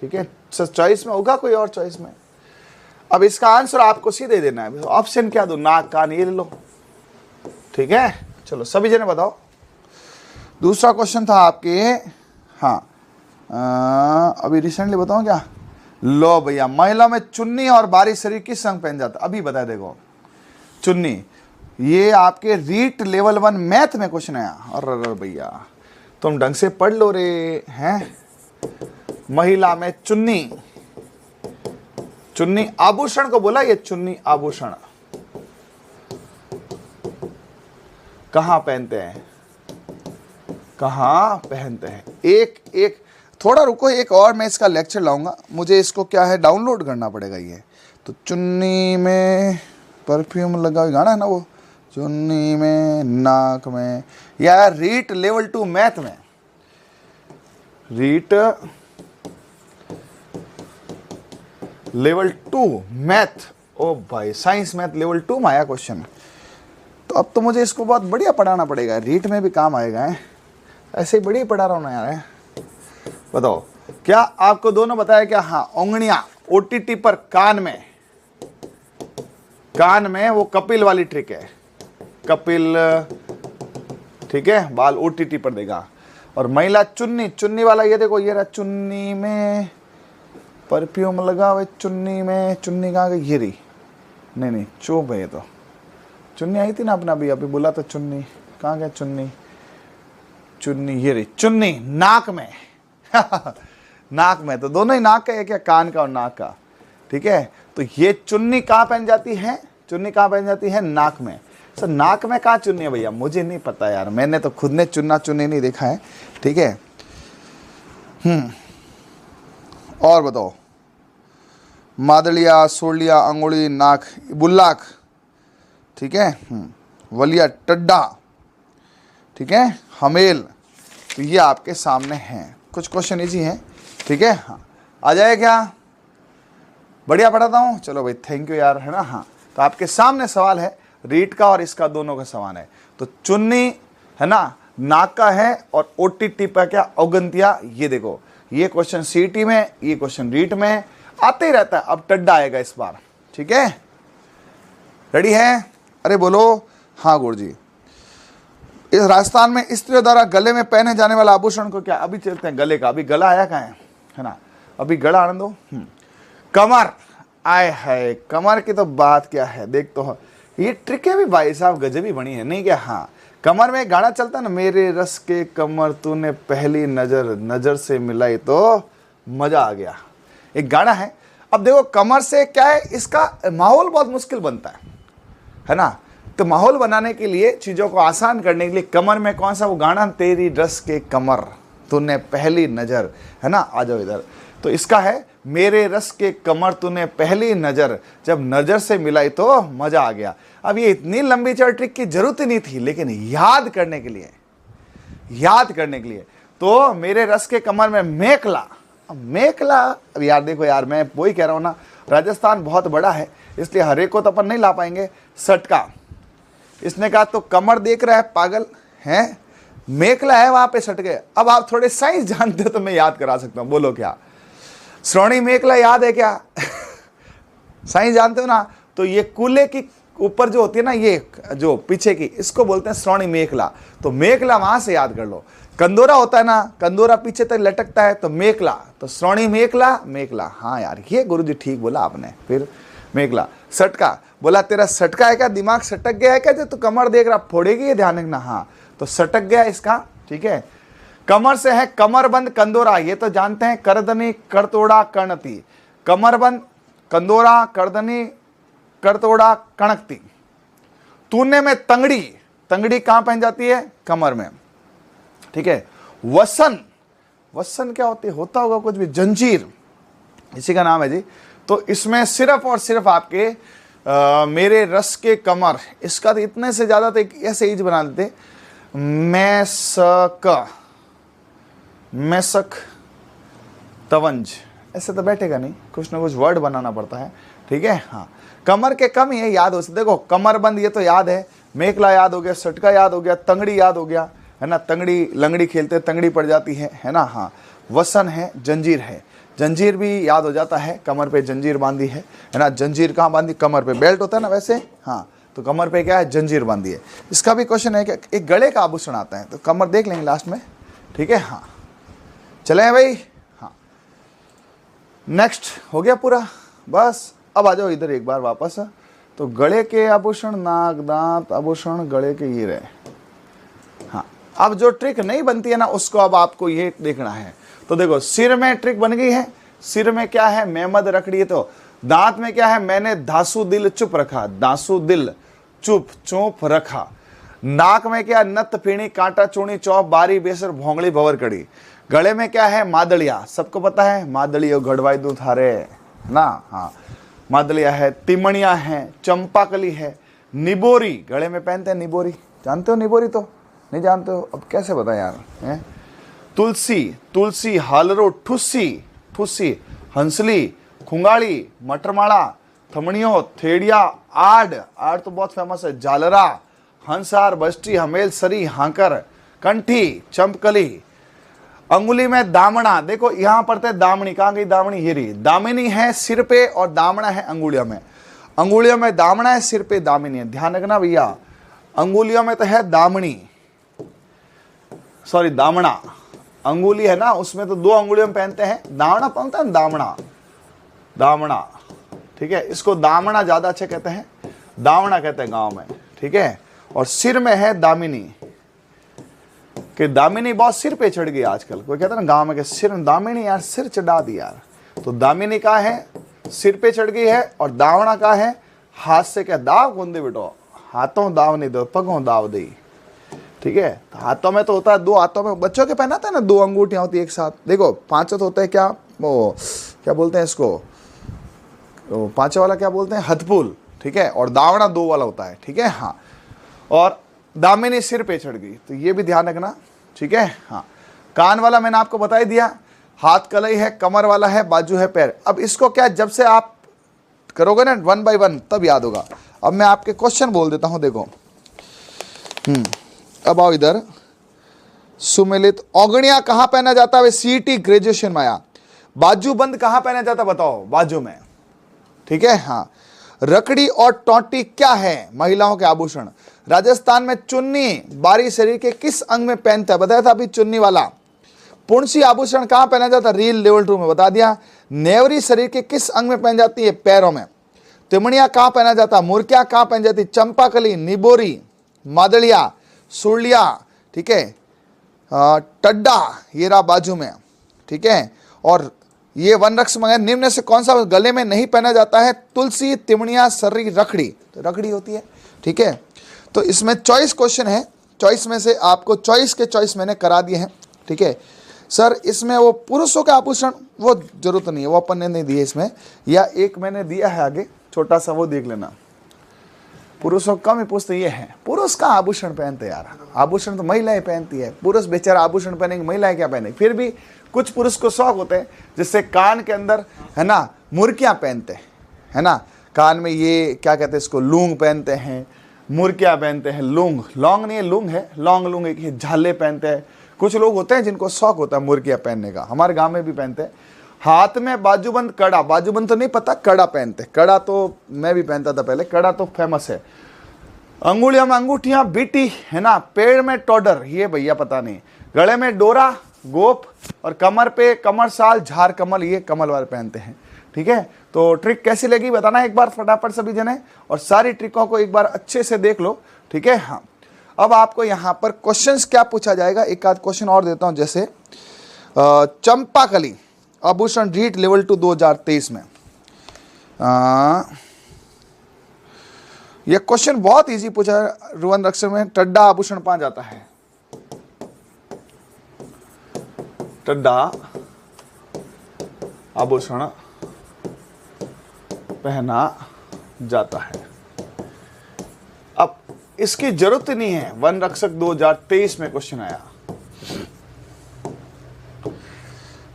ठीक है। चॉइस में होगा, कोई और चॉइस में। अब इसका आंसर आपको सीधे देना है। ऑप्शन क्या दो, नाक, कान, ये ले लो, ठीक है। चलो सभी जने बताओ। दूसरा क्वेश्चन था आपके, हाँ अभी रिसेंटली बताओ क्या, लो भैया, महिला में चुन्नी और बारी शरीर किस रंग पहन जाता, अभी बता। देखो चुन्नी, ये आपके रीट लेवल 1 मैथ में क्वेश्चन आया। अरे भैया तुम ढंग से पढ़ लो रे, हैं। महिला में चुन्नी, चुन्नी आभूषण को बोला, ये चुन्नी आभूषण कहां पहनते हैं, कहां पहनते हैं। एक थोड़ा रुको, एक और मैं इसका लेक्चर लाऊंगा, मुझे इसको क्या है डाउनलोड करना पड़ेगा ये। तो चुन्नी में परफ्यूम लगा हुआ गाना है ना वो, चुन्नी में, नाक में, या रीट लेवल 2 मैथ में, रीट लेवल 2 मैथ, ओ भाई साइंस मैथ लेवल 2 में आया क्वेश्चन। तो अब तो मुझे इसको बहुत बढ़िया पढ़ाना पड़ेगा, रीट में भी काम आएगा है। ऐसे ही बढ़िया पढ़ा रहा हूं ना यार है। बताओ क्या आपको दोनों बताया क्या, हाँ औंगड़ियां ओटीटी पर, कान में, कान में वो कपिल वाली ट्रिक है, कपिल, ठीक है, बाल ओटीटी पर देगा। और महिला चुन्नी, चुन्नी वाला ये देखो, ये रहा चुन्नी में परफ्यूम लगा हुआ, चुन्नी में, चुन्नी कहाँ गई, ये रही, नहीं चुप है ये तो, चुन्नी आई थी ना अपना, अभी बोला था चुन्नी, कहाँ गया चुन्नी, चुन्नी ये रही चुन्नी। नाक में नाक में, तो दोनों ही नाक का है क्या, कान का और नाक का, ठीक है। तो ये चुन्नी कहाँ पहन जाती है, चुन्नी कहाँ पहन जाती है, नाक में। सर नाक में कहाँ चुन्नी है भैया, मुझे नहीं पता यार, मैंने तो खुद ने चुन्ना चुन्नी नहीं देखा है, ठीक है। और बताओ, मादलिया, सोलिया, अंगुली, नाक, बुल्लाक, ठीक है, वलिया, टड्डा, ठीक है, हमेल। तो ये आपके सामने हैं, कुछ क्वेश्चन इजी हैं, ठीक है हाँ, आ जाए क्या? बढ़िया पढ़ाता हूँ, चलो भाई थैंक यू यार, है ना। हाँ, तो आपके सामने सवाल है रीट का और इसका दोनों का सवाल है। तो चुन्नी है ना, नाक का है, और ओटीटी पर क्या औगंतिया। ये देखो, ये क्वेश्चन सीटी में, ये क्वेश्चन रीट में आते ही रहता है। अब टड्डा आएगा इस बार, ठीक है, रेडी है? अरे बोलो हाँ गुरु जी। इस राजस्थान में स्त्रियों द्वारा गले में पहने जाने वाला आभूषण को क्या? अभी चलते हैं गले का, अभी गला आया कहाँ है ना, अभी गला आने दो। कमर, आए है कमर की तो बात क्या है, देख तो ये ट्रिक है भी भाई साहब, गजब ही बनी है नहीं क्या? हाँ, कमर में एक गाना चलता है ना, मेरे रस के कमर तूने पहली नजर नजर से मिलाई तो मजा आ गया, एक गाना है। अब देखो कमर से क्या है, इसका माहौल बहुत मुश्किल बनता है ना। तो माहौल बनाने के लिए, चीजों को आसान करने के लिए, कमर में कौन सा वो गाना, तेरी रस के कमर तूने पहली नजर, है ना, आ जाओ इधर। तो इसका है मेरे रस के कमर तूने पहली नजर, जब नजर से मिलाई तो मजा आ गया। अब ये इतनी लंबी चौड़ी ट्रिक की जरूरत ही नहीं थी, लेकिन याद करने के लिए तो मेरे रस के कमर में मेखला। अब मेखला, अब यार देखो यार, मैं वही कह रहा हूं ना, राजस्थान बहुत बड़ा है, इसलिए हर एक को तो अपन नहीं ला पाएंगे। सटका, इसने कहा तो कमर देख रहा है पागल है, मेखला है वहां पे सट गए। अब आप थोड़े साइंस जानते हो तो मैं याद करा सकता हूं, बोलो क्या? श्रोणी मेखला याद है क्या? साइंस जानते हो ना? तो ये कूले की ऊपर जो होती है ना, ये जो पीछे की, इसको बोलते हैं श्रोणी मेखला। तो मेखला वहां से याद कर लो। कंदोरा होता है ना, कंदोरा पीछे तक लटकता है, तो मेखला, तो श्रोणी मेखला, मेखला। हाँ यार, ये गुरुजी ठीक बोला आपने। फिर मेखला। सटका, बोला तेरा सटका है क्या, दिमाग सटक गया है क्या, जो तू कमर देख रहा, फोड़ेगी ये, ध्यान रखना। हाँ, तो सटक गया इसका, ठीक है। कमर से है कमरबंद कंदोरा, ये तो जानते हैं, करदनी करतोड़ा कणती। कमरबंद कंदोरा, करदनी करतोड़ा कणकती। तूने में तंगड़ी, तंगड़ी कहां पहन जाती है? कमर में, ठीक है। वसन, वसन क्या होती है, होता होगा कुछ भी, जंजीर, इसी का नाम है जी। तो इसमें सिर्फ और सिर्फ आपके मेरे रस के कमर, इसका तो इतने से ज्यादा तो ऐसे ईज बना देते, मैसक तवंज, ऐसे तो बैठेगा नहीं, कुछ ना कुछ वर्ड बनाना पड़ता है, ठीक है। हाँ, कमर के कम ही है, याद हो सकते। देखो कमरबंद ये तो याद है, मेखला याद हो गया, सटका याद हो गया, तंगड़ी याद हो गया, है ना, तंगड़ी लंगड़ी खेलते तंगड़ी पड़ जाती है ना। हाँ, वसन है, जंजीर है, जंजीर भी याद हो जाता है, कमर पे जंजीर बांधी है ना। जंजीर कहाँ बांधी? कमर पे, बेल्ट होता है ना वैसे, हाँ, तो कमर पे क्या है, जंजीर बांधी है। इसका भी क्वेश्चन है कि एक गले का आभूषण आता है, तो कमर देख लेंगे लास्ट में, ठीक है। हाँ, चले भाई। हाँ, नेक्स्ट हो गया पूरा, बस अब आ जाओ इधर एक बार वापस। तो गले के आभूषण, नाक दांत आभूषण गले के ये रहे। हाँ, अब जो ट्रिक नहीं बनती है ना, उसको अब आपको ये देखना है। तो देखो, सिर में ट्रिक बन गई है, सिर में क्या है, मेमद रखड़ी। तो दांत में क्या है, मैंने धासु दिल चुप रखा, दासु दिल चुप रखा। नाक में क्या, नत पीणी कांटा चूणी चौप बारी बेसर भोंगली भवर कड़ी। गले में क्या है, मादलिया, सबको पता है, मादलिया घड़वाई दू थारे ना। हाँ, मादलिया है, तिमणिया है, चंपाकली है, निबोरी, गले में पहनते हैं निबोरी, जानते हो निबोरी? तो नहीं जानते हो, अब कैसे बताएं यार, है? तुलसी, तुलसी, हालरो, ठुस्सी, हंसली, खुंगाड़ी, मटरमाड़ा, थमड़ियों, थेड़िया, आड़ तो बहुत फेमस है, जालरा, हंसार, बस्टी, हमेल, सरी, हांकर, कंठी, चंपकली। अंगुली में दामना, देखो यहां पढ़ते हैं दामनी, कहां गई दामनी, ये रही। दामिनी है सिर पे और दामना है अंगुलियों में। अंगुलियों में दामना है, सिर पे दामिनी है, ध्यान रखना भैया। अंगुलियों में तो है दामनी, सॉरी दामना, अंगुली है ना, उसमें तो 2 अंगुलियों में पहनते हैं, दामना पहनता है, दामना, ठीक है। इसको दामना ज्यादा अच्छा कहते हैं, दामना कहते हैं गांव में, ठीक है। और सिर में है दामिनी, कि दामिनी बहुत सिर पे चढ़ गई आजकल, कोई कहता है ना गांव में कि सिर दामिनी यार सिर चढ़ा दी यार, तो दामिनी का है सिर पे चढ़ गई है, और दावना का है हाथ से, क्या दाव कौन दे बेटो, हाथों दाव नहीं दो, पगों दाव दे, ठीक है। तो हाथों में तो होता है, 2 हाथों में बच्चों के पहनाते हैं ना, 2 अंगूठियां होती है एक साथ, देखो 5 तो होता है, क्या वो क्या बोलते हैं इसको, 5 वाला क्या बोलते हैं, हथपुल, ठीक है। और दावना 2 वाला होता है, ठीक है। हाँ, और दामिनी सिर पे चढ़ गई, तो ये भी ध्यान रखना, ठीक है। हाँ, कान वाला मैंने आपको बता ही दिया, हाथ कलाई है, कमर वाला है, बाजू है, पैर। अब इसको क्या जब से आप करोगे ना 1 by 1 तब याद होगा। अब मैं आपके क्वेश्चन बोल देता हूं, देखो। अब आओ इधर। सुमिलित औगणिया कहां पहना जाता है? सीटी ग्रेजुएशन में आया। बाजूबंद कहां पहना जाता बताओ? बाजू में, ठीक है। हाँ, रकड़ी और टोटी क्या है? महिलाओं के आभूषण। राजस्थान में चुन्नी बारी शरीर के किस अंग में पहनता है? बताया था अभी चुन्नी वाला। पुंसी आभूषण कहां पहना जाता है? रील लेवल 2 में बता दिया। नेवरी शरीर के किस अंग में पहन जाती है? पैरों में। तिमणिया कहां पहना जाता है? मुर्किया कहां पहन जाती? चंपाकली, निबोरी, मादलिया, सुरलिया, ठीक है, टड्डा, ये रहा बाजू में, ठीक है। और ये वन रक्ष में निम्न से कौन सा गले में नहीं पहना जाता है? तुलसी, तिमणिया, सर्री, रखड़ी। तो रखड़ी होती है, ठीक है। तो इसमें चॉइस क्वेश्चन है, चॉइस में से आपको चॉइस के चॉइस मैंने करा दिए हैं, ठीक है। सर इसमें वो पुरुषों का आभूषण वो जरूरत नहीं है, वो अपन ने नहीं दिए इसमें, या एक मैंने दिया है आगे छोटा सा, वो देख लेना। पुरुषों कम ही पूछते ये है, पुरुष का आभूषण पहनते यार, आभूषण तो महिलाएं पहनती है, पुरुष बेचारा आभूषण पहनेंगे, महिलाएं क्या पहनेंगे। फिर भी कुछ पुरुष को शौक होते हैं, जिससे कान के अंदर है ना मुर्कियां पहनते हैं, है ना, कान में ये क्या कहते हैं इसको, लूंग पहनते हैं, मुर्कियां पहनते हैं, लूंग, लौंग नहीं है लूंग है, लौंग लूंग एक ही, झाले पहनते हैं। कुछ लोग होते हैं जिनको शौक होता है मुर्कियां पहनने का, हमारे गांव में भी पहनते हैं। हाथ में बाजूबंद, कड़ा, बाजूबंद तो नहीं पता, कड़ा पहनते, कड़ा तो मैं भी पहनता था पहले, कड़ा तो फेमस है। अंगुलियों में अंगूठियां, बीटी, है ना, पेड़ में टोडर, ये भैया पता नहीं, गले में डोरा, गोप, और कमर पे कमर साल, झार कमल, ये कमल वाले पहनते हैं, ठीक है। तो ट्रिक कैसी लगी बताना एक बार फटाफट सभी जने, और सारी ट्रिकों को एक बार अच्छे से देख लो, ठीक है। हाँ, अब आपको यहाँ पर क्वेश्चंस क्या पूछा जाएगा, एक आध क्वेश्चन और देता हूँ, जैसे चंपाकली आभूषण रीट लेवल 2 2023 में। यह क्वेश्चन बहुत इजी पूछा है, रुवन रक्षक में टड्डा आभूषण पा जाता है, टड्डा आभूषण पहना जाता है। अब इसकी जरूरत नहीं है, वन रक्षक 2023 में क्वेश्चन आया,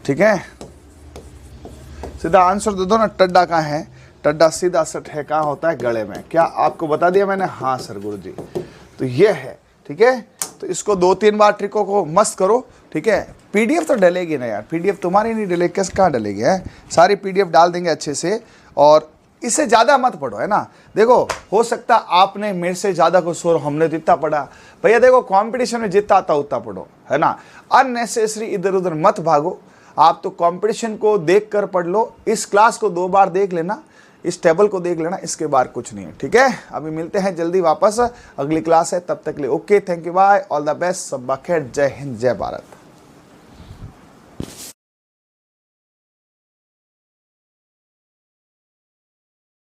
ठीक है। सीधा आंसर दे दो ना, टड्डा कहाँ है? टड्डा सीधा सट है, कहाँ होता है? गले में। क्या आपको बता दिया मैंने? हाँ सर गुरुजी, तो ये है, ठीक है। तो इसको 2-3 बार ट्रिकों को मस्त करो, ठीक है। पीडीएफ तो डलेगी ना यार, पीडीएफ तुम्हारी नहीं डलेगी, कैसे कहाँ डलेगी है? सारी पीडीएफ डाल देंगे अच्छे से, और इससे ज़्यादा मत पढ़ो, है ना। देखो हो सकता आपने मेरे से ज़्यादा कुछ सोच, हमने जितना पढ़ा भैया, देखो कंपटीशन में जितना आता उतना पढ़ो, है ना। अननेसेसरी इधर उधर मत भागो, आप तो कंपटीशन को देख कर पढ़ लो। इस क्लास को 2 बार देख लेना, इस टेबल को देख लेना, इसके बाद कुछ नहीं है, ठीक है। अभी मिलते हैं जल्दी वापस, अगली क्लास है, तब तक के लिए okay, thank you, bye, all the best, सब खैर, जय हिंद, जय भारत।